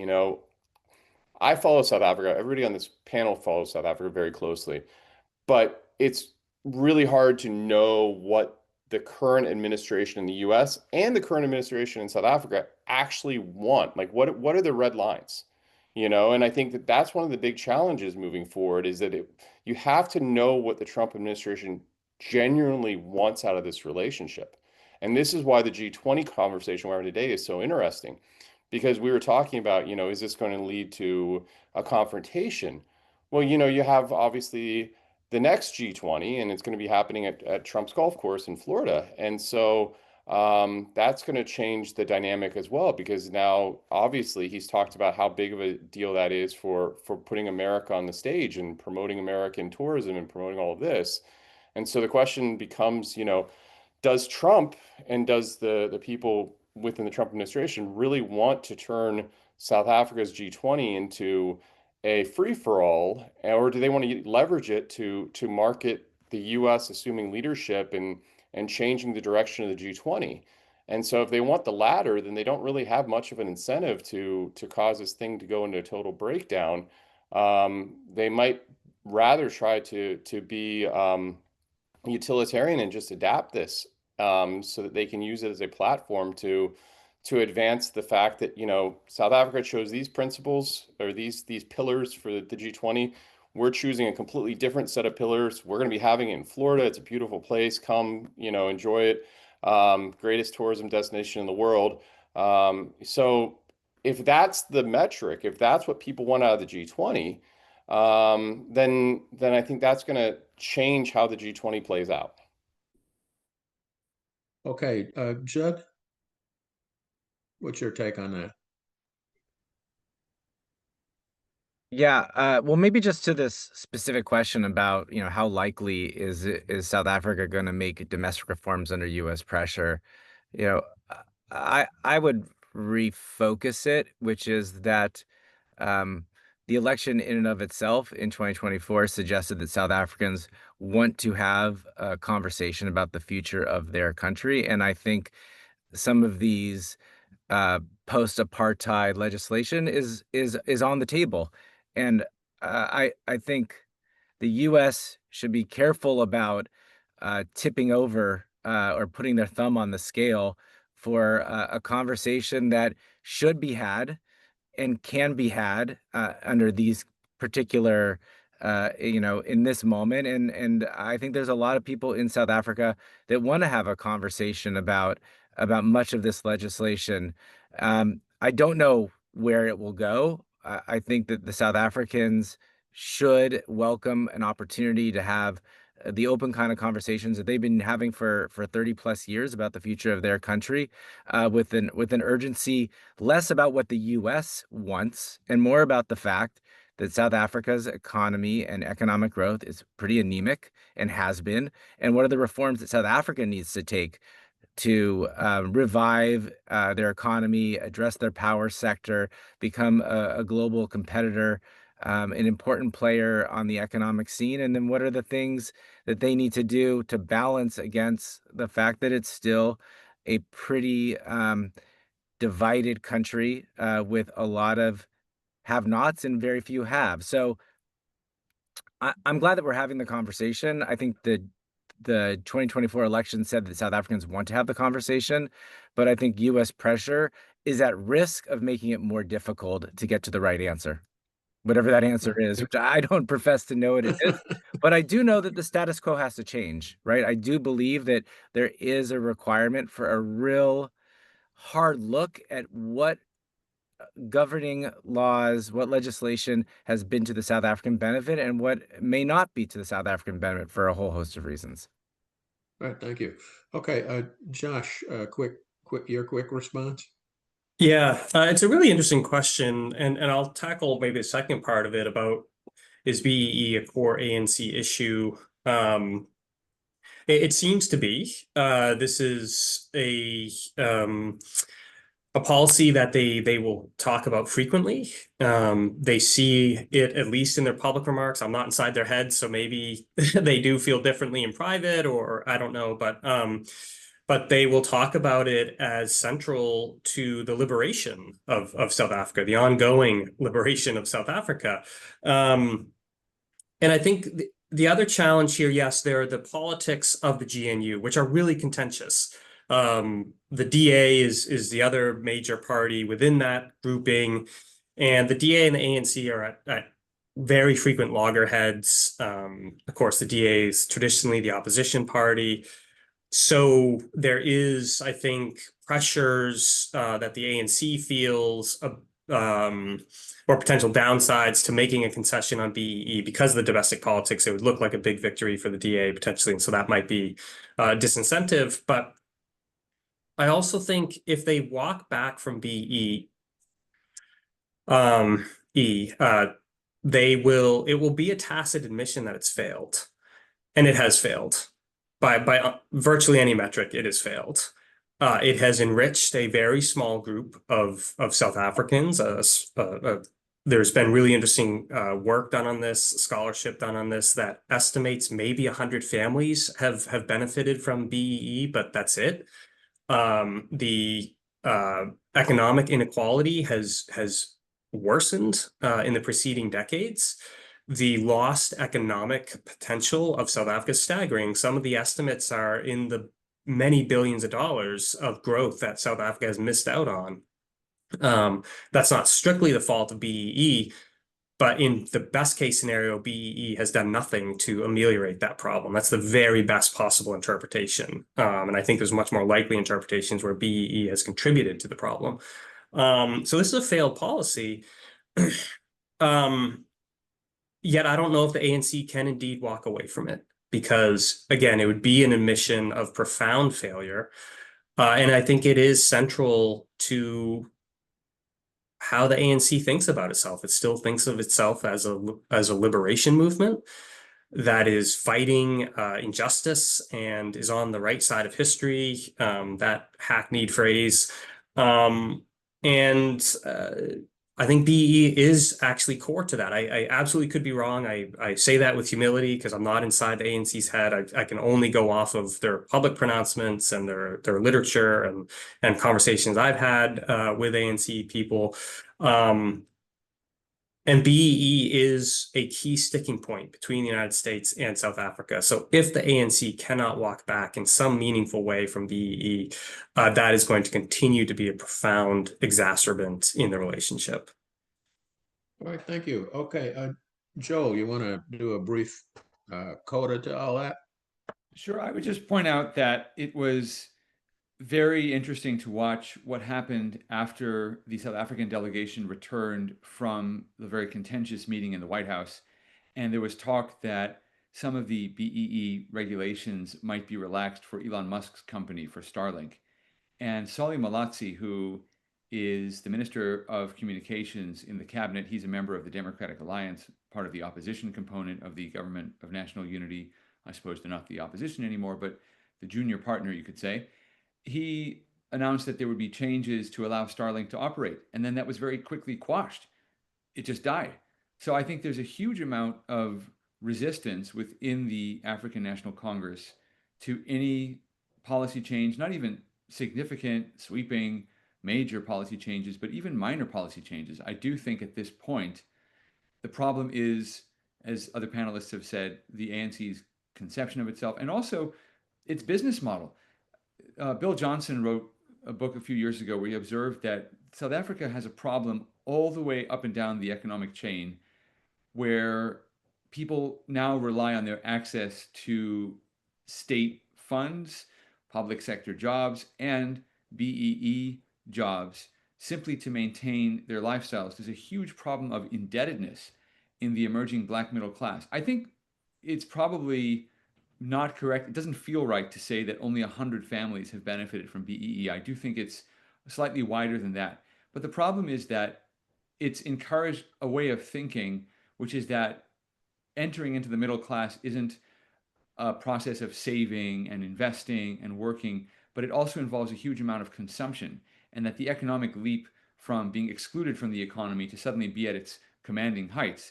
I follow South Africa. Everybody on this panel follows South Africa very closely. But it's really hard to know what the current administration in the US and the current administration in South Africa actually want. Like, what are the red lines? And I think that that's one of the big challenges moving forward, is that you have to know what the Trump administration genuinely wants out of this relationship. And this is why the G20 conversation we're having today is so interesting, because we were talking about, is this going to lead to a confrontation? Well, you have obviously the next G20, and it's going to be happening at Trump's golf course in Florida. And so that's going to change the dynamic as well, because now obviously he's talked about how big of a deal that is for putting America on the stage and promoting American tourism and promoting all of this. And so the question becomes, does Trump and does the people within the Trump administration really want to turn South Africa's G20 into a free-for-all, or do they want to leverage it to market the U.S. assuming leadership and changing the direction of the G20? And so if they want the latter, then they don't really have much of an incentive to cause this thing to go into a total breakdown. They might rather try to be utilitarian and just adapt this so that they can use it as a platform to advance the fact that, South Africa chose these principles or these pillars for the G20. We're choosing a completely different set of pillars. We're going to be having it in Florida. It's a beautiful place. Come, enjoy it. Greatest tourism destination in the world. So if that's the metric, if that's what people want out of the G20, then I think that's going to change how the G20 plays out. Okay, Judd, what's your take on that? Yeah, well, maybe just to this specific question about, how likely is South Africa going to make domestic reforms under U.S. pressure? You know, I would refocus it, which is that the election in and of itself in 2024 suggested that South Africans want to have a conversation about the future of their country, and I think some of these post-apartheid legislation is on the table, and I think the U.S. should be careful about tipping over or putting their thumb on the scale for a conversation that should be had and can be had under these particular in this moment, and I think there's a lot of people in South Africa that want to have a conversation about much of this legislation. I don't know where it will go. I think that the South Africans should welcome an opportunity to have the open kind of conversations that they've been having for 30 plus years about the future of their country, with an urgency less about what the U.S. wants and more about the fact that South Africa's economy and economic growth is pretty anemic and has been, and what are the reforms that South Africa needs to take to revive their economy, address their power sector, become a global competitor, an important player on the economic scene, and then what are the things that they need to do to balance against the fact that it's still a pretty divided country with a lot of have-nots and very few have. So I'm glad that we're having the conversation. I think the 2024 election said that South Africans want to have the conversation, but I think U.S. pressure is at risk of making it more difficult to get to the right answer, whatever that answer is, which I don't profess to know what it is, but I do know that the status quo has to change, right? I do believe that there is a requirement for a real hard look at what governing laws, what legislation has been to the South African benefit and what may not be to the South African benefit for a whole host of reasons. All right, thank you. Okay, Josh, your quick response. Yeah, it's a really interesting question, and I'll tackle maybe the second part of it about is BEE a core ANC issue? It seems to be. This is a policy that they will talk about frequently. They see it, at least in their public remarks. I'm not inside their heads, so maybe they do feel differently in private, or I don't know, but they will talk about it as central to the liberation of South Africa, the ongoing liberation of South Africa. And I think the other challenge here, yes, there are the politics of the GNU, which are really contentious. The DA is the other major party within that grouping, and the DA and the ANC are at very frequent loggerheads. Of course, the DA is traditionally the opposition party. So there is, I think, pressures that the ANC feels or potential downsides to making a concession on BEE because of the domestic politics. It would look like a big victory for the DA potentially, and so that might be disincentive. But I also think if they walk back from BEE, it will be a tacit admission that it's failed, and it has failed by virtually any metric. It has failed. It has enriched a very small group of South Africans. There's been really interesting work done on this, scholarship done on this, that estimates maybe 100 families have benefited from BEE, but that's it. The economic inequality has worsened in the preceding decades. The lost economic potential of South Africa is staggering. Some of the estimates are in the many billions of dollars of growth that South Africa has missed out on. That's not strictly the fault of BEE, but in the best case scenario, BEE has done nothing to ameliorate that problem. That's the very best possible interpretation. And I think there's much more likely interpretations where BEE has contributed to the problem. So this is a failed policy. Yet I don't know if the ANC can indeed walk away from it, because, again, it would be an admission of profound failure. And I think it is central to how the ANC thinks about itself. It still thinks of itself as a liberation movement that is fighting injustice and is on the right side of history, that hackneyed phrase. I think BE is actually core to that. I absolutely could be wrong. I say that with humility because I'm not inside the ANC's head. I can only go off of their public pronouncements and their literature and conversations I've had with ANC people. And BEE is a key sticking point between the United States and South Africa. So if the ANC cannot walk back in some meaningful way from BEE, that is going to continue to be a profound exacerbant in the relationship. All right, thank you. Okay, Joe, you want to do a brief coda to all that? Sure. I would just point out that it was very interesting to watch what happened after the South African delegation returned from the very contentious meeting in the White House. And there was talk that some of the BEE regulations might be relaxed for Elon Musk's company, for Starlink. And Solly Malatsi, who is the Minister of Communications in the cabinet, he's a member of the Democratic Alliance, part of the opposition component of the Government of National Unity. I suppose they're not the opposition anymore, but the junior partner, you could say. He announced that there would be changes to allow Starlink to operate, and then that was very quickly quashed. It just died. So I think there's a huge amount of resistance within the African National Congress to any policy change, not even significant, sweeping, major policy changes, but even minor policy changes. I do think at this point, the problem is, as other panelists have said, the ANC's conception of itself and also its business model. Bill Johnson wrote a book a few years ago where he observed that South Africa has a problem all the way up and down the economic chain, where people now rely on their access to state funds, public sector jobs, and BEE jobs simply to maintain their lifestyles. There's a huge problem of indebtedness in the emerging black middle class. I think it's probably not correct. It doesn't feel right to say that only 100 families have benefited from BEE. I do think it's slightly wider than that. But the problem is that it's encouraged a way of thinking, which is that entering into the middle class isn't a process of saving and investing and working, but it also involves a huge amount of consumption, and that the economic leap from being excluded from the economy to suddenly be at its commanding heights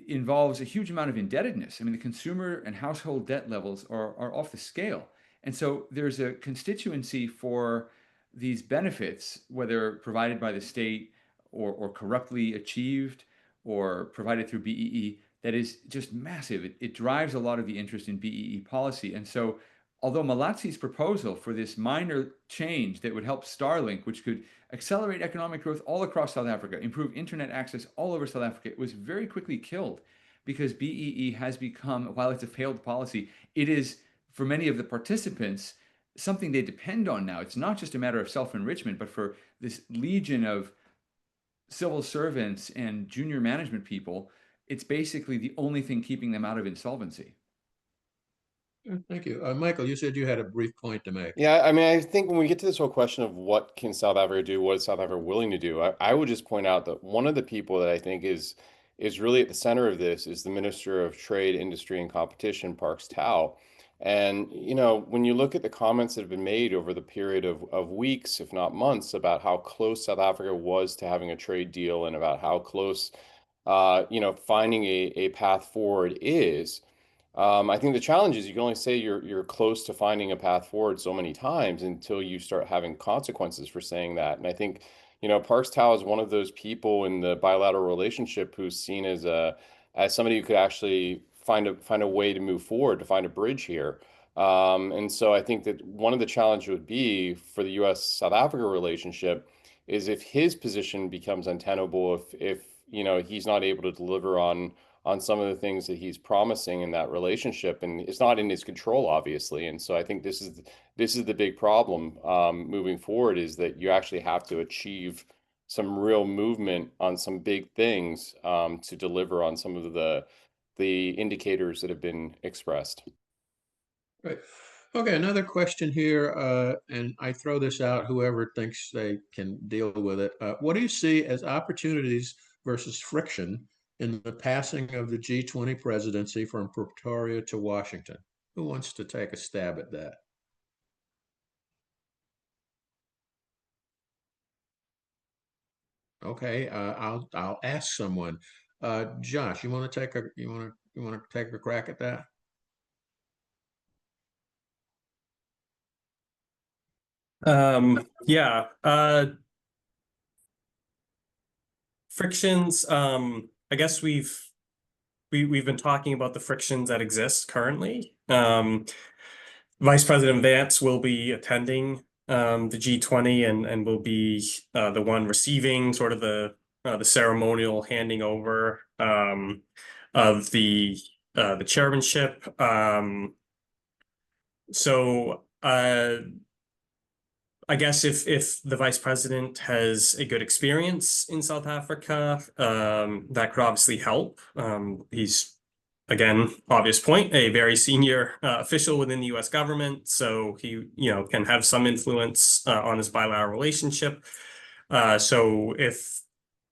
involves a huge amount of indebtedness. I mean, the consumer and household debt levels are off the scale. And so there's a constituency for these benefits, whether provided by the state or corruptly achieved or provided through BEE, that is just massive. It drives a lot of the interest in BEE policy. And so although Malatsi's proposal for this minor change that would help Starlink, which could accelerate economic growth all across South Africa, improve internet access all over South Africa, it was very quickly killed because BEE has become, while it's a failed policy, it is, for many of the participants, something they depend on now. It's not just a matter of self-enrichment, but for this legion of civil servants and junior management people, it's basically the only thing keeping them out of insolvency. Thank you. Michael, you said you had a brief point to make. Yeah, I mean, I think when we get to this whole question of what can South Africa do, what is South Africa willing to do, I would just point out that one of the people that I think is really at the center of this is the Minister of Trade, Industry, and Competition, Parks Tau. And, you know, when you look at the comments that have been made over the period of weeks, if not months, about how close South Africa was to having a trade deal and about how close, you know, finding a path forward is. I think the challenge is you can only say you're close to finding a path forward so many times until you start having consequences for saying that. And I think, you know, Parks Tao is one of those people in the bilateral relationship who's seen as somebody who could actually find a way to move forward, to find a bridge here. And so I think that one of the challenges would be for the U.S. South Africa relationship is if his position becomes untenable, if you know he's not able to deliver on some of the things that he's promising in that relationship, and it's not in his control, obviously. And so I think this is the big problem moving forward, is that you actually have to achieve some real movement on some big things to deliver on some of the indicators that have been expressed. Right. Okay, another question here, and I throw this out, whoever thinks they can deal with it. What do you see as opportunities versus friction in the passing of the G20 presidency from Pretoria to Washington? Who wants to take a stab at that? Okay, I'll ask someone. Josh, you want to take a crack at that? Yeah, frictions. I guess we've been talking about the frictions that exist currently. Vice President Vance will be attending the G20 and will be the one receiving sort of the ceremonial handing over of the chairmanship. So I guess if the vice president has a good experience in South Africa, that could obviously help. He's, again, obvious point, a very senior official within the U.S. government, so he, can have some influence on his bilateral relationship. So if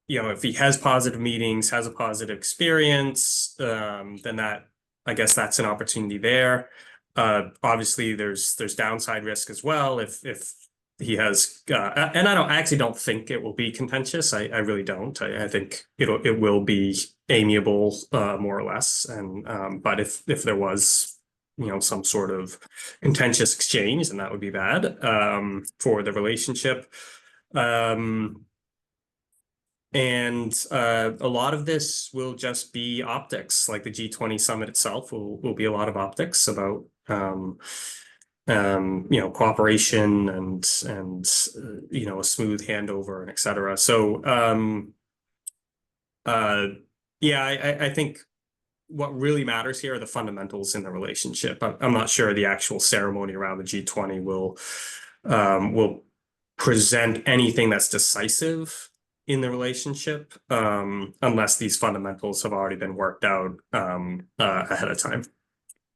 he has positive meetings, has a positive experience, then I guess that's an opportunity there. Obviously, there's downside risk as well if he has, and I actually don't think it will be contentious. I really don't. I think it will be amiable, more or less. And but if there was, some sort of contentious exchange, then that would be bad for the relationship. And a lot of this will just be optics, like the G20 summit itself will be a lot of optics about cooperation and a smooth handover and et cetera. So I think what really matters here are the fundamentals in the relationship. I'm not sure the actual ceremony around the G20 will present anything that's decisive in the relationship, unless these fundamentals have already been worked out ahead of time.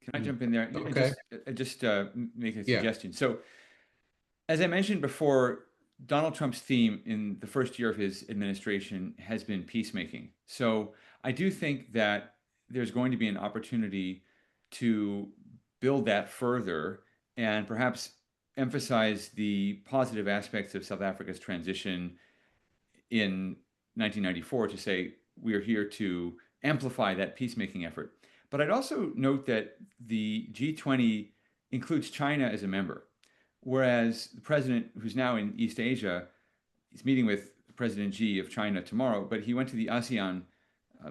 Can I jump in there? Okay. Just make a Yeah. suggestion. So, as I mentioned before, Donald Trump's theme in the first year of his administration has been peacemaking. So I do think that there's going to be an opportunity to build that further and perhaps emphasize the positive aspects of South Africa's transition in 1994 to say we are here to amplify that peacemaking effort. But I'd also note that the G20 includes China as a member, whereas the president, who's now in East Asia, is meeting with President Xi of China tomorrow, but he went to the ASEAN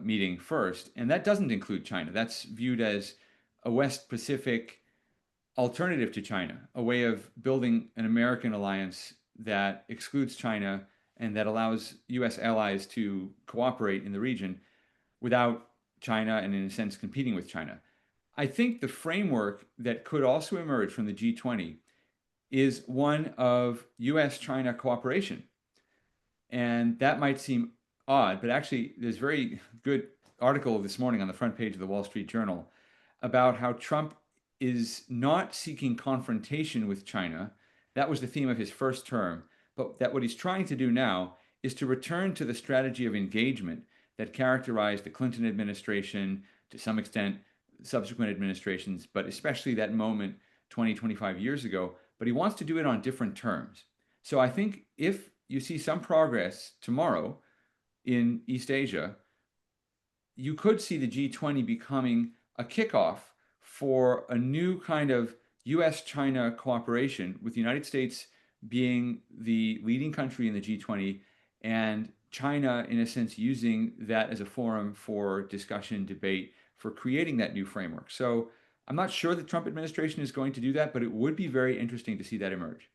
meeting first, and that doesn't include China. That's viewed as a West Pacific alternative to China, a way of building an American alliance that excludes China and that allows U.S. allies to cooperate in the region without China and, in a sense, competing with China. I think the framework that could also emerge from the G20 is one of U.S.-China cooperation. And that might seem odd, but actually there's a very good article this morning on the front page of the Wall Street Journal about how Trump is not seeking confrontation with China. That was the theme of his first term, but that what he's trying to do now is to return to the strategy of engagement that characterized the Clinton administration, to some extent subsequent administrations, but especially that moment 20, 25 years ago. But he wants to do it on different terms. So I think if you see some progress tomorrow in East Asia, you could see the G20 becoming a kickoff for a new kind of US-China cooperation, with the United States being the leading country in the G20 and China, in a sense, using that as a forum for discussion, debate, for creating that new framework. So I'm not sure the Trump administration is going to do that, but it would be very interesting to see that emerge.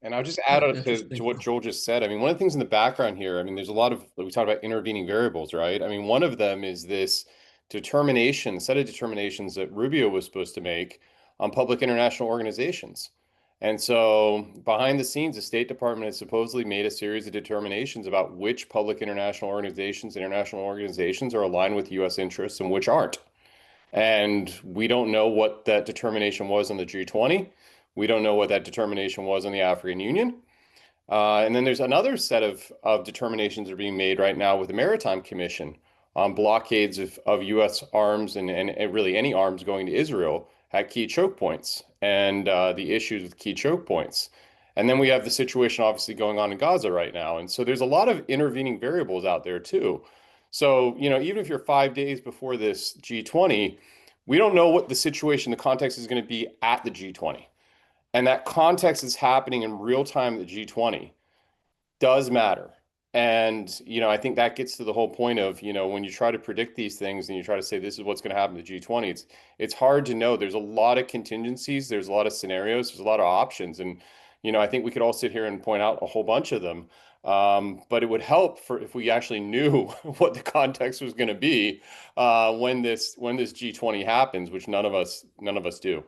And I'll just add on Interesting. to what Joel just said. I mean, one of the things in the background here, I mean, there's a lot of, we talked about intervening variables, right? I mean, one of them is this determination, set of determinations that Rubio was supposed to make on public international organizations. And so behind the scenes, the State Department has supposedly made a series of determinations about which public international organizations are aligned with US interests and which aren't. And we don't know what that determination was on the G20. We don't know what that determination was on the African Union. And then there's another set of determinations that are being made right now with the Maritime Commission on blockades of US arms and really any arms going to Israel at key choke points and the issues with key choke points. And then we have the situation obviously going on in Gaza right now. And so there's a lot of intervening variables out there too. So, you know, even if you're 5 days before this G20, we don't know what the situation, the context is going to be at the G20. And that context is happening in real time at the G20 does matter. And, you know, I think that gets to the whole point of, you know, when you try to predict these things and you try to say this is what's going to happen to the G20, it's hard to know. There's a lot of contingencies, there's a lot of scenarios, there's a lot of options. And, you know, I think we could all sit here and point out a whole bunch of them. But it would help for if we actually knew what the context was going to be when this G20 happens, which none of us do.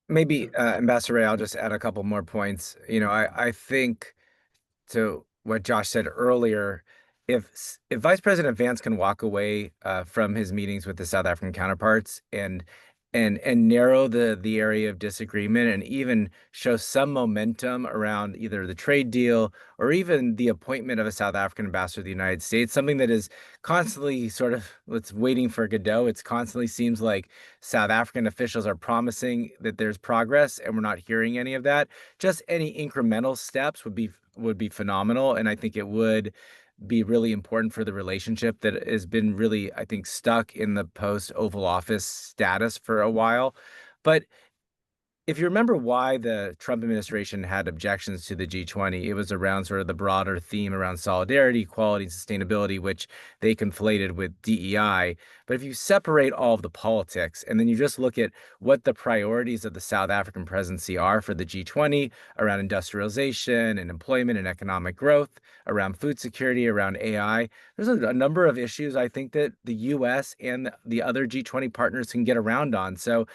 Maybe, Ambassador Ray, I'll just add a couple more points. You know, I think to what Josh said earlier, if Vice President Vance can walk away from his meetings with the South African counterparts and narrow the area of disagreement and even show some momentum around either the trade deal or even the appointment of a South African ambassador to the United States, something that is constantly sort of it's waiting for Godot. It's constantly seems like South African officials are promising that there's progress and we're not hearing any of that. Just any incremental steps would be phenomenal, and I think it would be really important for the relationship that has been really, I think, stuck in the post-Oval Office status for a while. But if you remember why the Trump administration had objections to the G20, it was around sort of the broader theme around solidarity, equality, and sustainability, which they conflated with DEI. But if you separate all of the politics and then you just look at what the priorities of the South African presidency are for the G20 around industrialization and employment and economic growth, around food security, around AI, there's a number of issues I think that the US and the other G20 partners can get around on. So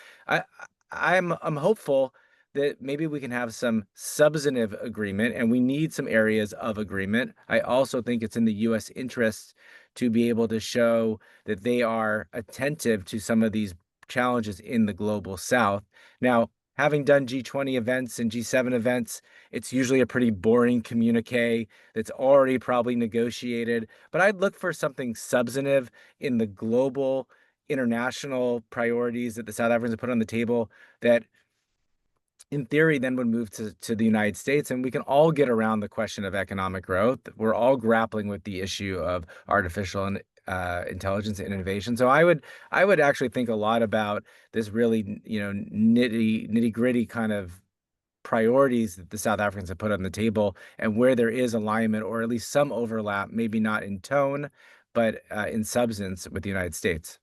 I'm hopeful that maybe we can have some substantive agreement, and we need some areas of agreement. I also think it's in the U.S. interest to be able to show that they are attentive to some of these challenges in the global South. Now, having done G20 events and G7 events, it's usually a pretty boring communique that's already probably negotiated. But I'd look for something substantive in the global international priorities that the South Africans have put on the table that in theory then would move to the United States, and we can all get around the question of economic growth. We're all grappling with the issue of artificial intelligence and innovation. So I would actually think a lot about this really, you know, nitty gritty kind of priorities that the South Africans have put on the table and where there is alignment or at least some overlap, maybe not in tone, but in substance with the United States.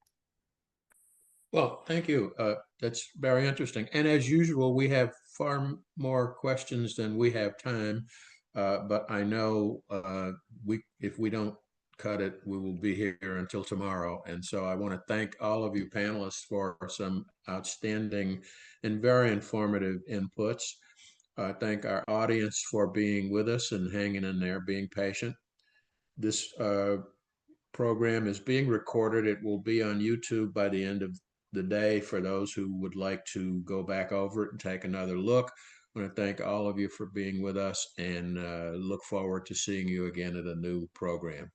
Well, thank you. That's very interesting. And as usual, we have far more questions than we have time. But I know if we don't cut it, we will be here until tomorrow. And so I want to thank all of you panelists for some outstanding and very informative inputs. Thank our audience for being with us and hanging in there, being patient. this program is being recorded. It will be on YouTube by the end of the day for those who would like to go back over it and take another look. I want to thank all of you for being with us and look forward to seeing you again at a new program.